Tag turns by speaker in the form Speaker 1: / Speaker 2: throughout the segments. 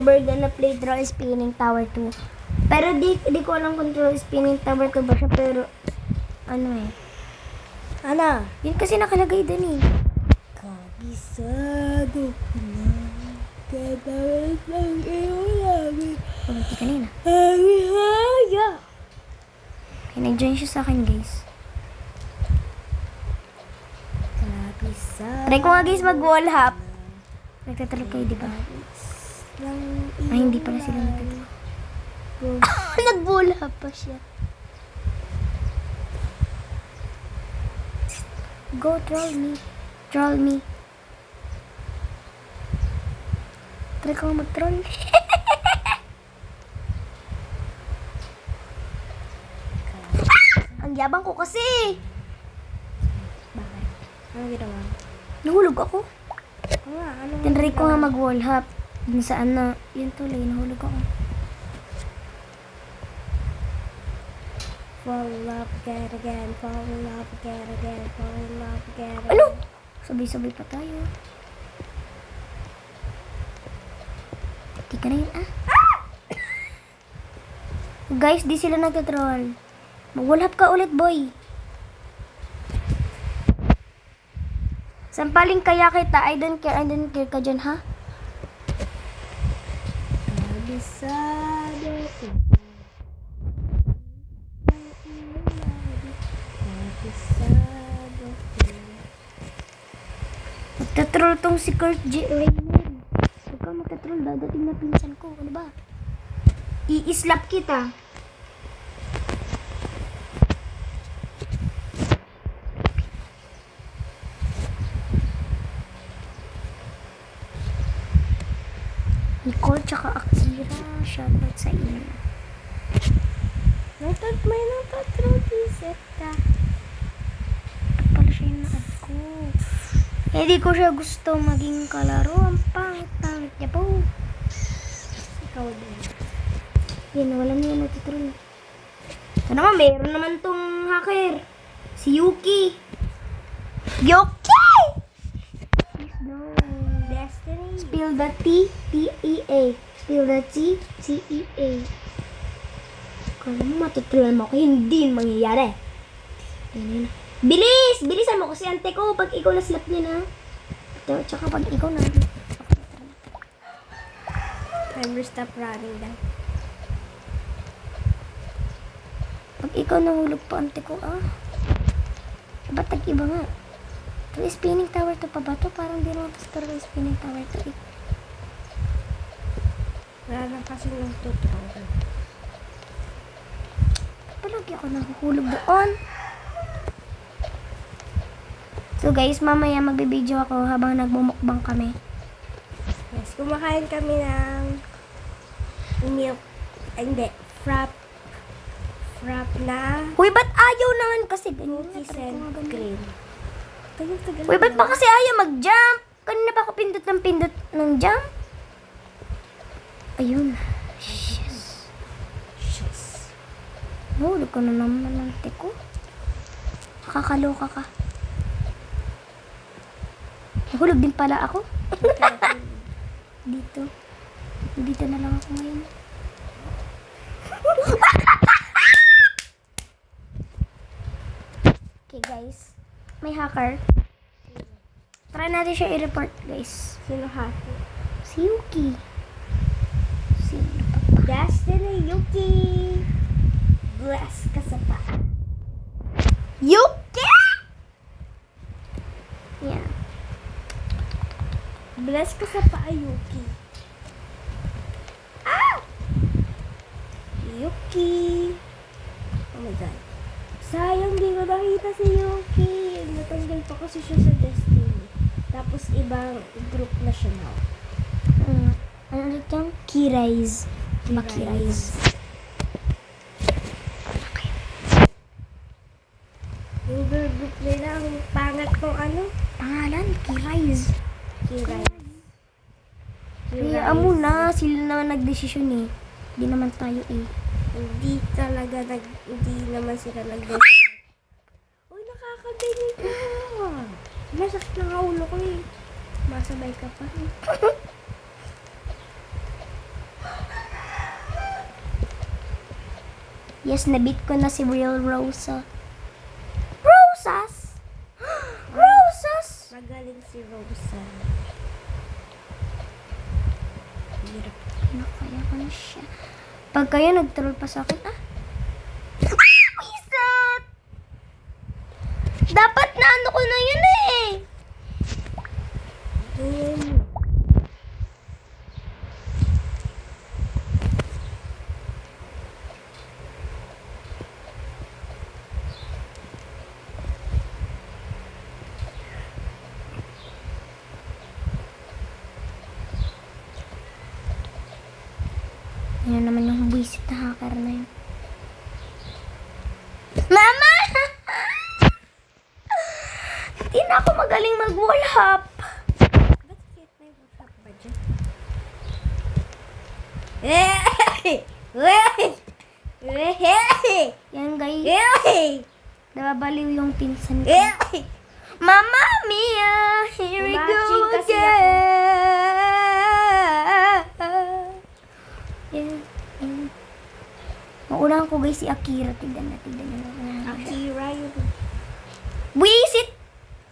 Speaker 1: Burger na play Troll Spinning Tower 2. Pero di ko alam kung Troll Spinning Tower 2 ba siya, pero ano eh. Ano? Yun kasi nakalagay dun eh. Kabisado na katawid ng iyong labi. Pumunti kanina. Haya! Okay, nag-join siya sa akin guys. Kabisado. Try ko nga guys mag-wall hop. Nagtatry kayo diba? Ay, hindi pala sila nagtatry. Nag-wall hop pa siya. Go troll me. Troll me. Try ko mag-troll. Ang yabang ko kasi. Bakit? Ano ginawa? Nahulog ako. Tinry ko nga mag-wall hop. Dun sa ano, yun tuloy, nahulog ako. Fall in love again, again, fall in love again, again, fall in love again. Ano? Sabay-sabay pa tayo. Di ka na yun, ah. Guys, di sila nagtatroll. Mag-wall hop ka ulit, boy. Sampaling kaya kita, I don't care ka dyan, ha? Kabisado ko. Kabisado ko. Magtatroll tong si Kurt J. Raymond. Huwag ka magtatroll, dadating na pinsan ko. Ano ba? I-slap kita. Nicole tsaka Akira, shoutout sa inyo. May natatrol reset ka. Ito pala siya yung na-add ko. Hindi ko siya gusto maging kalaro. Ang pangit-pangit niya po. Ikaw din. Yan, wala na yung natatrol. Ito naman, meron naman tong hacker. Si Yuki. Yuki! Destiny. Spill the T, T-E-A. Spill the T, T-E-A. Kung matutulan mo ako, hindi mangyayari. Yan. Bilis! Bilisan mo kasi ante ko pag ikaw na slap niya na. Tsaka pag ikaw na. Timer stop running down. Pag ikaw nahulog pa ante ko, ah. Ba't tag-iba nga? Troll Spinning Tower 2 pa ba to? Parang di naman pa Troll Spinning Tower 2 eh. Wala lang kasi ng tutroll. Palagi ako nahuhulog doon. So guys, mamaya magbibideo ako habang nagmumukbang kami. Yes, kumakain kami ng milk. Hindi, frap na. Uy, ba't ayaw naman kasi ganyan? Cookies and cream. Uy, ba't ba kasi ayaw mag-jump? Kanina pa ako pindot ng jump. Ayun. Yes. Hulog ko na naman ng teko. Nakakaloka ka. Nahulog din pala ako. Dito. Dito na lang ako ngayon. Okay guys. May hacker. Try natin siya i-report guys. Sino hacker? Si Yuki. Sino pa ba? Destiny Yuki. Bless ka sa paa. Yuki! Yeah. Bless ka sa paa, Yuki. Ah! Yuki. Oh my god. Sayang, di ko nakita si Yuki. Natanggal pa kasi siya sa Destiny. Tapos ibang group na siya now. Ano ulit yung? Kirai's. Diba Kirai's? Yung group nila, ang pangat kong ano? Pangalan? Kirai's. Kaya mo na, sila naman nagdesisyon eh. Hindi naman tayo eh. Hindi naman sila nagdesisyon. Uy, nakakadinig ka. Masakit na nga ulo ko eh. Masabay ka pa. Yes, nabit ko na si Real Rosa. Rosas! Rosas!
Speaker 2: Magaling si Rosa. Hirap.
Speaker 1: Kaya ko na siya. Pag kayo nag-troll pa sa akin, Isat! Dapat na ano ko na yun eh.
Speaker 2: Doon.
Speaker 1: Yan naman yung buwisit na hacker na yun. Mama! Hindi na ako magaling mag-wall hop.
Speaker 2: Ba't cute na yung WhatsApp ba dyan?
Speaker 1: Yan guys, nababaliw yung pinsan ko. Mama Mia, here we go
Speaker 2: Matching kasi
Speaker 1: again. Maunahan ko guys si Akira. Tignan na.
Speaker 2: Akira yun.
Speaker 1: Wisit!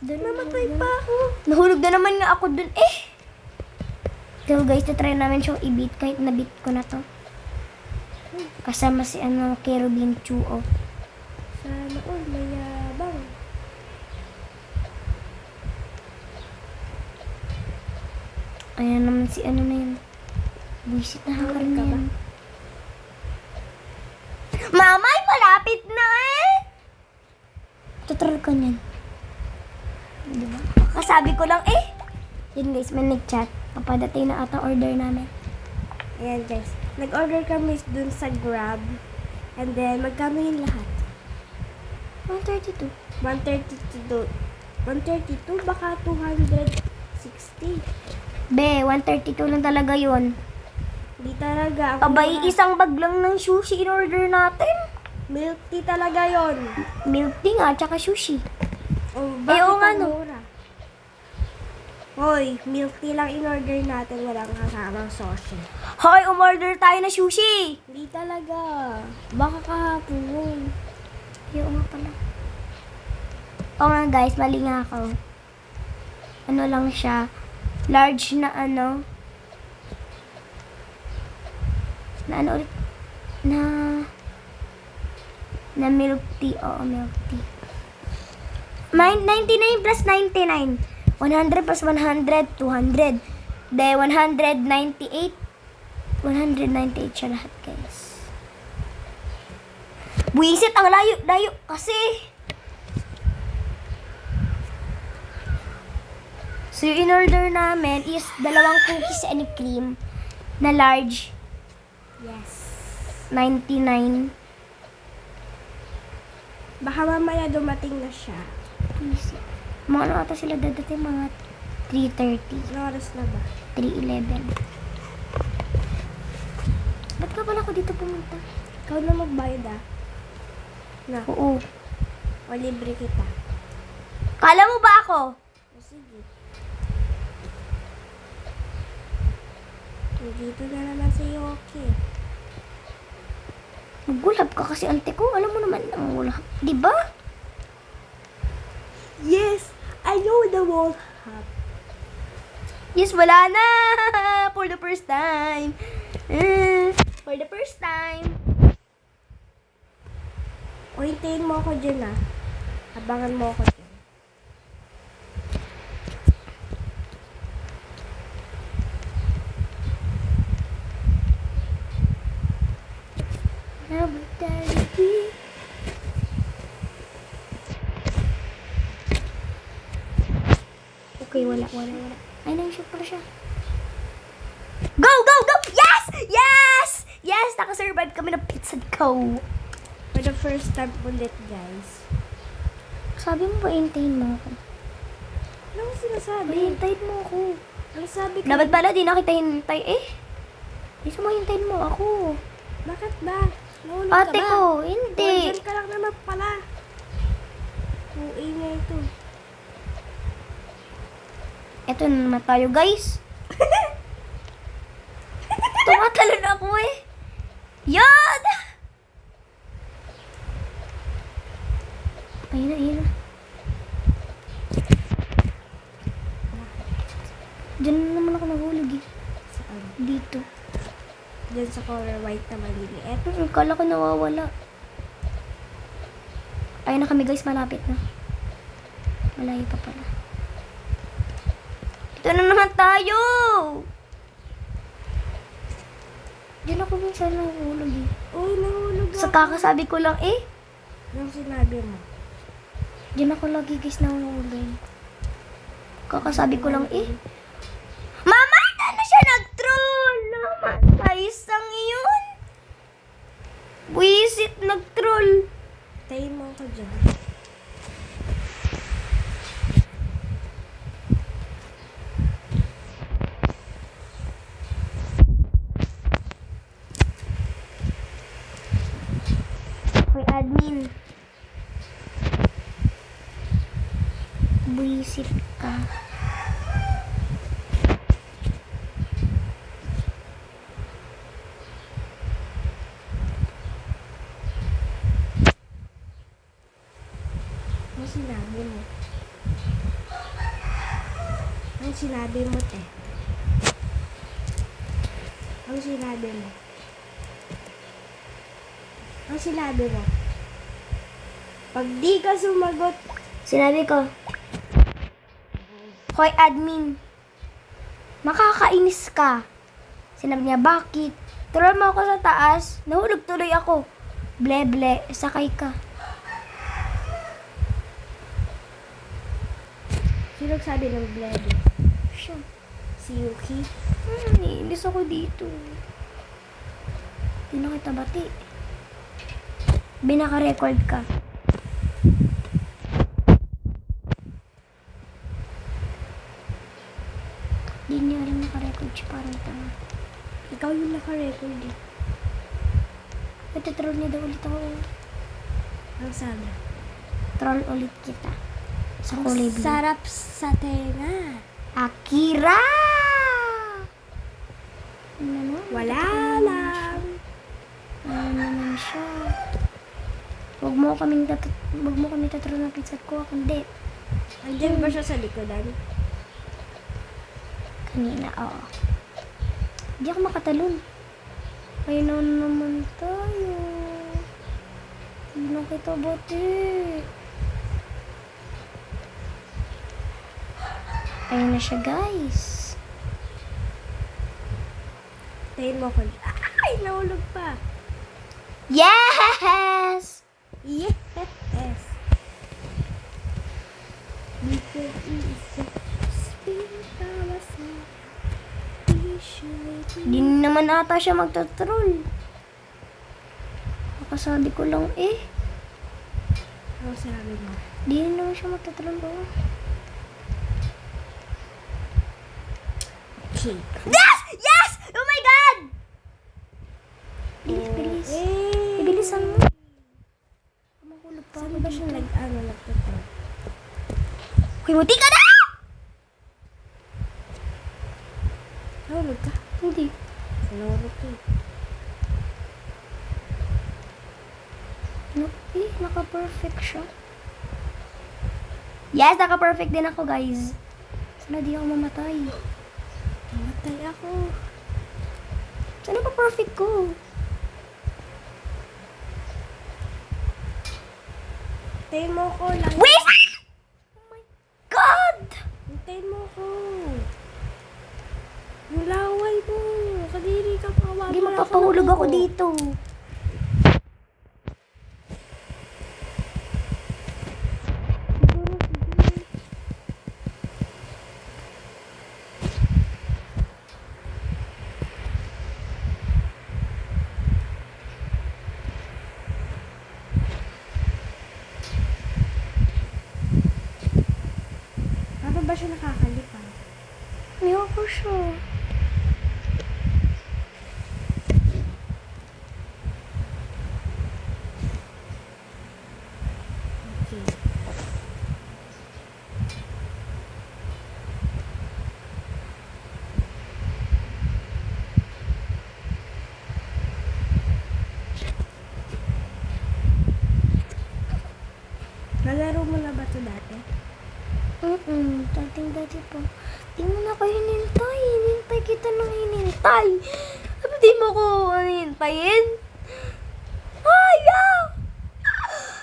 Speaker 2: Namatay pa ako.
Speaker 1: Nahulog na naman nga ako dun eh. So guys, try namin siyang i-beat kahit na-beat ko na to. Kasama si Kerubin Chuo.
Speaker 2: Sana all mayabang.
Speaker 1: Ayan naman si na yun. Buisit na hacker na yan. Mama, ay palapit na eh! Tutural ko niyan. Diba? Kasabi ko lang eh. Yun guys, may nag-chat. Papadating na ata order namin.
Speaker 2: Ayan guys. Nag-order kami dun sa Grab. And then, magkano yung lahat?
Speaker 1: 132.
Speaker 2: 132. 132? Baka 260.
Speaker 1: Be, 132 lang talaga yun.
Speaker 2: Hindi talaga. Ang
Speaker 1: Abay,
Speaker 2: mura.
Speaker 1: isang bag lang ng sushi in order natin.
Speaker 2: Milk tea talaga yon.
Speaker 1: Milk tea nga, tsaka sushi.
Speaker 2: Oh,
Speaker 1: oo
Speaker 2: bakit
Speaker 1: nga,
Speaker 2: ang
Speaker 1: no?
Speaker 2: mura? Hoy, milk tea lang in-order natin. Walang kasamang sushi.
Speaker 1: Hoy, umorder tayo na sushi!
Speaker 2: Hindi talaga. Baka kahapon.
Speaker 1: Oo nga pala. Oo nga guys, mali nga ako. Ano lang siya, large na na ulit? Na milk tea. Oo, milk tea. 99 plus 99. 100 plus 100, 200. De, 198. 198 siya lahat, guys. Buisit, ang layo kasi. So, yung in-order namin is 2 cookies and cream na large.
Speaker 2: Yes.
Speaker 1: 99.
Speaker 2: Baka mamaya dumating na siya.
Speaker 1: Buisit. Mga ano ata sila dadating, mga 3:30.
Speaker 2: Ano oras na ba?
Speaker 1: 3:11. Ba't ka pala ako dito pumunta?
Speaker 2: Ikaw na magbayad Na.
Speaker 1: Oo.
Speaker 2: O libre kita.
Speaker 1: Kala mo ba ako?
Speaker 2: O sige. Dito na naman si Yoki.
Speaker 1: Magulab ka kasi ante ko. Alam mo naman ang gulab. Diba?
Speaker 2: Yes! I know the wall hub.
Speaker 1: Yes, wala na! For the first time. For the first time.
Speaker 2: O hintayin mo ako dyan Abangan mo ako dyan.
Speaker 1: Okay, wala. Ay, nang-shoot pala siya. Go! Yes! Yes! Yes! Nakasurvive kami ng pizza ko.
Speaker 2: For the first time ulit, guys.
Speaker 1: Sabi mo ba, hintayin mo ako?
Speaker 2: Ano ko sinasabi?
Speaker 1: Hintayin mo ako.
Speaker 2: Ano sabi ko?
Speaker 1: Dapat pala, di na kita hintay. Di mo hintayin mo ako.
Speaker 2: Bakit ba? Nahulog ka
Speaker 1: Ate
Speaker 2: ba?
Speaker 1: ko, hindi.
Speaker 2: Diyan ka lang naman pala. Uwi nga ito.
Speaker 1: Eto na naman tayo, guys. Tumatalon ako eh. Yan! Dito.
Speaker 2: Diyan sa color white na maliliit.
Speaker 1: Kala ko nawawala. Ayun na kami guys, malapit na. Malayo pa pala. Ito na naman tayo! Diyan ako minsan nahulog eh.
Speaker 2: Uy, nahulog
Speaker 1: Sa
Speaker 2: ako.
Speaker 1: kakasabi ko lang eh.
Speaker 2: Yung sinabi mo.
Speaker 1: Diyan ako lagi guys nahulog. Kakasabi ko lang eh. Mama, na siya nag-troll! Naman, isang iyon. Buisit nag-troll.
Speaker 2: Tayo mo ako dyan.
Speaker 1: Hoy, admin. Buisit ka.
Speaker 2: Ano sinabi mo? Ano sinabi mo, te? Ano sinabi mo? Ano sinabi mo? Pag di ka sumagot,
Speaker 1: Sinabi ko, Hoy, admin. Makakainis ka. Sinabi niya, bakit? Tuloy mo ako sa taas. Nahulog tuloy ako. Ble-ble, sakay ka.
Speaker 2: sino sabi ng blede?
Speaker 1: Siya.
Speaker 2: Si Yuki?
Speaker 1: Naiinis ako dito. Hindi na kita bati. Binaka-record ka. Hindi niya alam naka-record siya parang tanga.
Speaker 2: Ikaw yung naka-record eh.
Speaker 1: Ito-troll niya daw ulit ako.
Speaker 2: Ang sabi.
Speaker 1: Troll ulit kita. Sa kulay blue.
Speaker 2: Sarap sa tenga.
Speaker 1: Akira! Ano na?
Speaker 2: Wala lang.
Speaker 1: Ano naman siya? Huwag mo kami tatroll ng pizza ko. Kundi.
Speaker 2: Andiyan ba siya sa likodan?
Speaker 1: Kanina, oo. Hindi ako makatalon. Ay na naman tayo. Hindi na kita bati. Ayun na siya, guys.
Speaker 2: Tayin mo ko. Ay, nahulog pa.
Speaker 1: Yes!
Speaker 2: Yes. Because it's a spirit of us.
Speaker 1: Hindi naman ata siya magtatroll. Nakasabi ko lang eh.
Speaker 2: Ano sabi mo?
Speaker 1: Hindi naman siya magtatroll oh.
Speaker 2: Okay.
Speaker 1: Yes! Yes! Oh my God! Bilis, bilis.
Speaker 2: Eh.
Speaker 1: Ibilisan mo. Mahulog pa
Speaker 2: Saan
Speaker 1: ako
Speaker 2: ba siya
Speaker 1: dito.
Speaker 2: nagtuturo?
Speaker 1: Himuti ka na!
Speaker 2: Nahulog ka?
Speaker 1: Hindi.
Speaker 2: Nahulog ka eh.
Speaker 1: No, eh, naka-perfect siya. Yes, naka-perfect din ako, guys. Sana di ako mamatay.
Speaker 2: Namatay ako.
Speaker 1: Sana pa perfect ko?
Speaker 2: Hintayin mo ko lang.
Speaker 1: Wait! Oh my God!
Speaker 2: Hintayin mo ko. Yung laway mo. Kadiri ka pa.
Speaker 1: Hindi mapapahulog ako dito.
Speaker 2: Paano ba siya nakakalipan?
Speaker 1: Ayoko siya.
Speaker 2: Okay. Nalaro mo na ba ito dati?
Speaker 1: Dating-dati Di mo ko hintayin. Ayaw!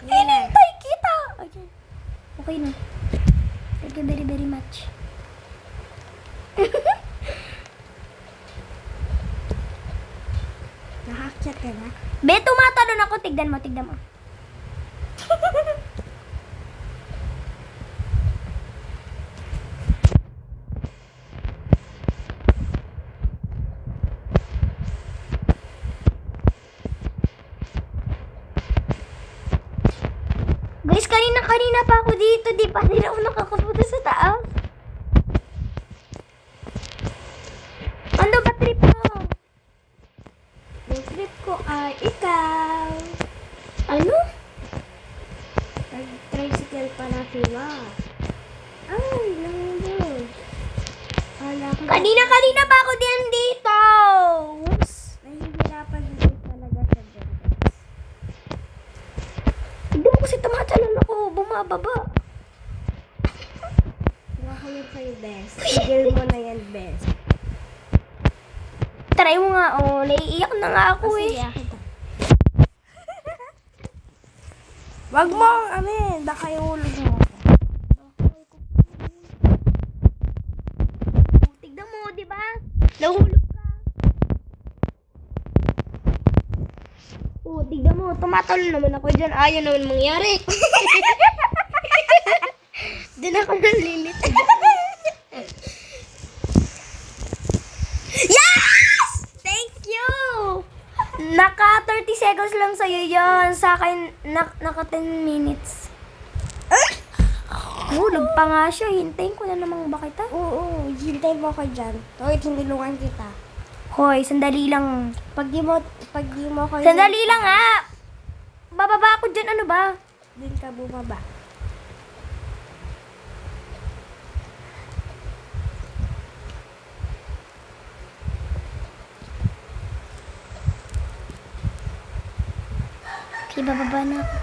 Speaker 1: Hinintay kita! Ayan. Okay na. Thank you very, very much.
Speaker 2: Nakakyat ka na?
Speaker 1: Be, tumatalon ako. Tignan mo, tignan mo. Guys, kanina pa ako dito. Di pa rin ako nakakapunta sa taas. Ano ba trip mo?
Speaker 2: Yung trip ko ay ikaw.
Speaker 1: Ano?
Speaker 2: Tricycle pala sila. Ay, nangulog.
Speaker 1: Kanina pa ako din dito. Oops.
Speaker 2: Nahihirapan din talaga sa guys.
Speaker 1: Hindi mo kasi tumatalon ako. Bumababa.
Speaker 2: Ako yun sa'yo, best. Tigil mo na yan, best.
Speaker 1: Try mo nga. Oh, naiiyak na nga ako
Speaker 2: Sige,
Speaker 1: eh.
Speaker 2: akin to. Wag mo, amin. Baka yung ulog mo.
Speaker 1: Tignan mo, di ba? Nahulog ka. Oh, tignan mo. Tumatalon naman ako dyan. Ayaw naman mangyari. Doon ako nalilit. Yes! Thank you! Naka 30 seconds lang sa'yo yun. Sa akin, naka 10 minutes. Hulog pa nga siya. Hintayin ko na namang ba kita?
Speaker 2: Oo, hintay mo ko dyan. Toy, tinulungan kita.
Speaker 1: Hoy, sandali lang.
Speaker 2: Pag di mo ko
Speaker 1: Sandali lang ha! Bababa ako dyan, ano ba?
Speaker 2: din ka bumaba.
Speaker 1: Okay, bababa na ako.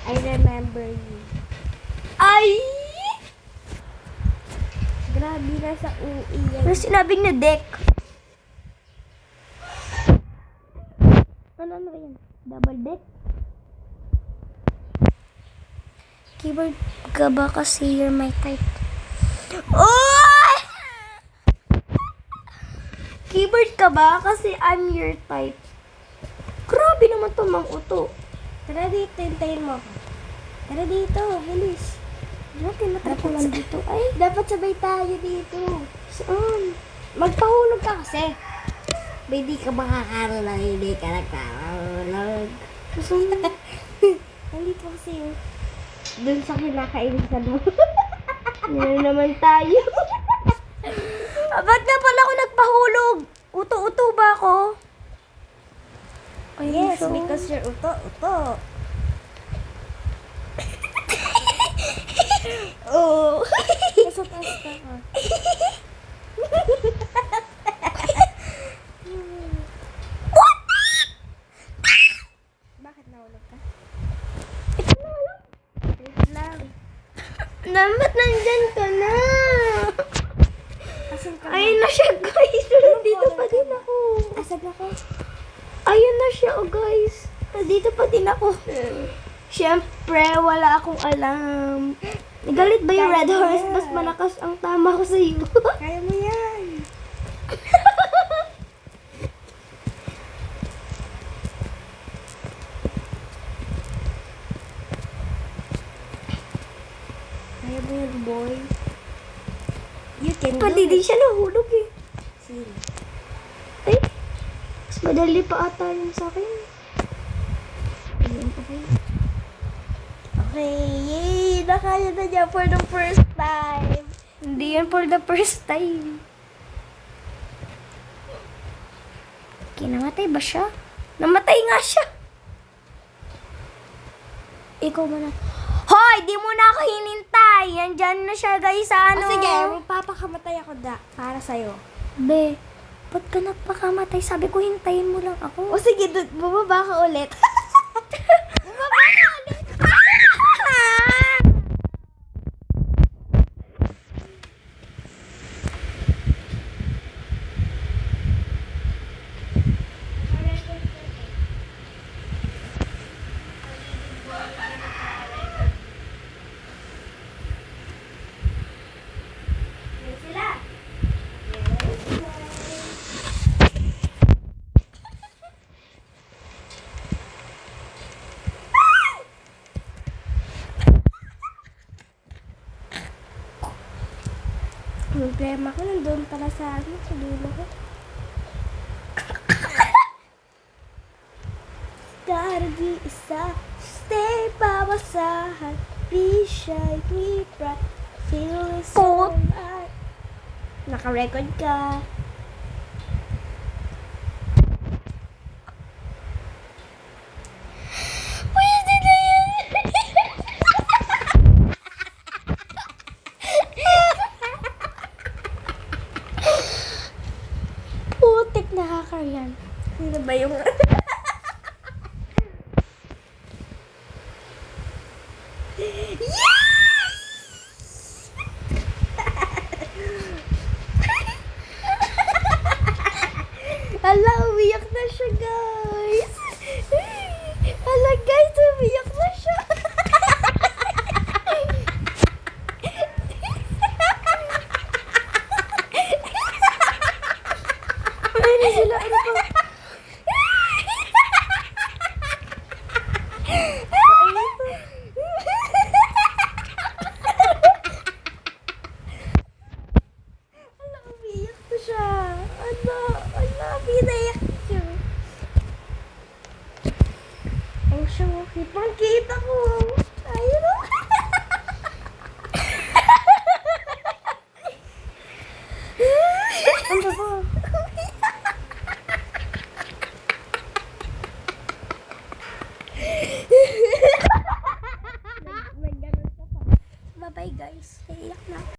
Speaker 2: I remember you.
Speaker 1: Ay!
Speaker 2: Grabe na sa UI yan.
Speaker 1: Ano sinabing na deck? Ano ba yan? Double deck? Keyboard ka ba kasi you're my type? Oh! Keyboard ka ba kasi I'm your type? Grabe naman to, Mang Uto.
Speaker 2: Tara dito, hintayin mo ako. Tara dito, bilis.
Speaker 1: Natin ko lang dito. Ay,
Speaker 2: Dapat sabay tayo dito.
Speaker 1: saan?
Speaker 2: Magpahulog ka kasi. Hindi ka makakaroon, hindi ka nagkakaroon. Nandito kasi yun. Dun sa kinakainisan mo.
Speaker 1: Yan naman tayo. Ba't nga pala ako nagpahulog? Uto-uto ba ako? Ay,
Speaker 2: Yes,
Speaker 1: so-
Speaker 2: because you're uto.
Speaker 1: Oo.
Speaker 2: Nasa taas ka ka. Bakit nahulog ka?
Speaker 1: Ito na lang.
Speaker 2: Wait lang.
Speaker 1: Dapat nandyan ka na.
Speaker 2: Asan ka
Speaker 1: Ayun na siya, guys. Nandito pa din ako.
Speaker 2: Asan ako?
Speaker 1: Ayun na siya, oh, guys. Nandito pa din ako. Siyempre, wala akong alam. Galit ba yung Red Horse? Mas malakas ang tama ko sa iyo.
Speaker 2: Kaya mo yan. Kaya mo yan, boy. You can do
Speaker 1: Pwede din
Speaker 2: it.
Speaker 1: siya nahulog eh.
Speaker 2: Sino?
Speaker 1: Ay, mas madali pa ata yun sa akin. Ayun, okay.
Speaker 2: Okay, yay! Nakaya na niya for the first time.
Speaker 1: Hindi yan for the first time. Okay, namatay ba siya? Namatay nga siya. Ikaw muna. Hoy, di mo na ako hinintay. Nandyan na siya, guys, sa ano.
Speaker 2: O sige, magpapakamatay ako para sa'yo.
Speaker 1: Be, ba't ka nagpakamatay? Sabi ko, hintayin mo lang ako.
Speaker 2: O sige, bumaba ka ulit.
Speaker 1: Bumaba ka ulit.
Speaker 2: Problema ko nandun pala sa dulo ko. Daragi isa, stay babasahan, be shy, be bright, feel is so right. Naka-record ka.
Speaker 1: Pwede na yan. Putik, nakakariyan.
Speaker 2: Sino ba yung... Hala, umiyak na siya, guys. Hala, guys, umiyak na siya. Pwede sila, ano pa? Hala, umiyak na siya. Hala, pinayak siya. Ang syokit. Pangkita ko. Ayun o.
Speaker 1: Ano ba?
Speaker 2: Nagganon ka pa.
Speaker 1: Bye-bye guys. Iiyak na ako.